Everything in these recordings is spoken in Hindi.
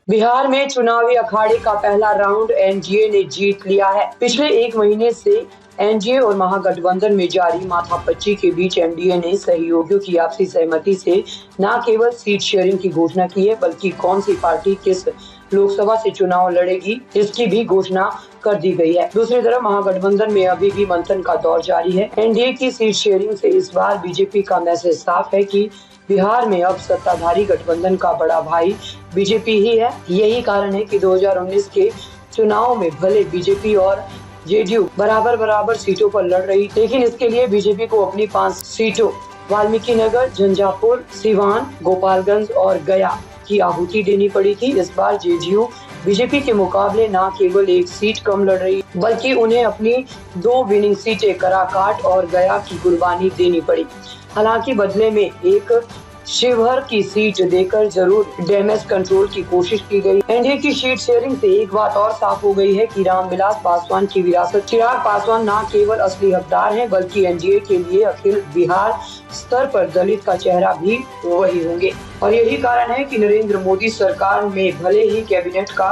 बिहार में चुनावी अखाड़े का पहला राउंड एनडीए ने जीत लिया है। पिछले एक महीने से एनडीए और महागठबंधन में जारी माथापच्ची के बीच एनडीए ने सहयोगियों की आपसी सहमति से न केवल सीट शेयरिंग की घोषणा की है, बल्कि कौन सी पार्टी किस लोकसभा से चुनाव लड़ेगी इसकी भी घोषणा कर दी गई है। दूसरी तरफ महागठबंधन में अभी भी मंथन का दौर जारी है। एनडीए की सीट शेयरिंग से इस बार बीजेपी का मैसेज साफ है कि बिहार में अब सत्ताधारी गठबंधन का बड़ा भाई बीजेपी ही है। यही कारण है कि 2019 के चुनाव में भले बीजेपी और जेडीयू बराबर सीटों पर लड़ रही, लेकिन इसके लिए बीजेपी को अपनी 5 सीटों वाल्मीकिनगर, झंझारपुर, सीवान, गोपालगंज और गया की आहुति देनी पड़ी थी। इस बार जेडीयू बीजेपी के मुकाबले न केवल एक सीट कम लड़ रही, बल्कि उन्हें अपनी 2 विनिंग सीटें कराकाट और गया की कुर्बानी देनी पड़ी। हालांकि बदले में एक शिवहर की सीट देकर जरूर डैमेज कंट्रोल की कोशिश की गई। एनडीए की सीट शेयरिंग से एक बात और साफ हो गई है कि रामविलास पासवान की विरासत चिराग पासवान न केवल असली हकदार हैं, बल्कि एनडीए के लिए अखिल बिहार स्तर पर दलित का चेहरा भी वही होंगे। और यही कारण है कि नरेंद्र मोदी सरकार में भले ही कैबिनेट का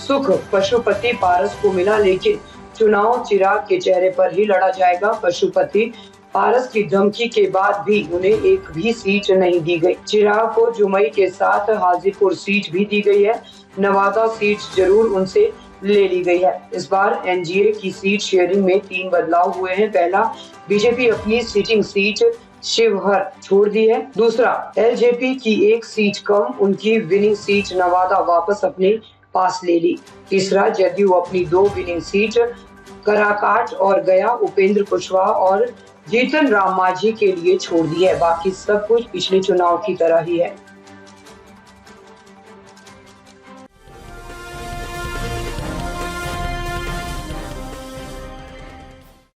सुख पशुपति पारस को मिला, लेकिन चुनाव चिराग के चेहरे पर ही लड़ा जाएगा। पशुपति पारस की धमकी के बाद भी उन्हें एक भी सीट नहीं दी गई। चिराग को जुमई के साथ हाजीपुर सीट भी दी गई है। नवादा सीट जरूर उनसे ले ली गई है। इस बार एनडीए की सीट शेयरिंग में 3 बदलाव हुए हैं। पहला, बीजेपी अपनी सिटिंग सीट शिवहर छोड़ दी है। दूसरा, एलजेपी की एक सीट कम, उनकी विनिंग सीट नवादा वापस अपने पास ले ली। तीसरा, जदयू अपनी 2 विनिंग सीट कराकाट और गया उपेंद्र कुशवाहा और जीतन राम मांझी के लिए छोड़ दी है। बाकी सब कुछ पिछले चुनाव की तरह ही है।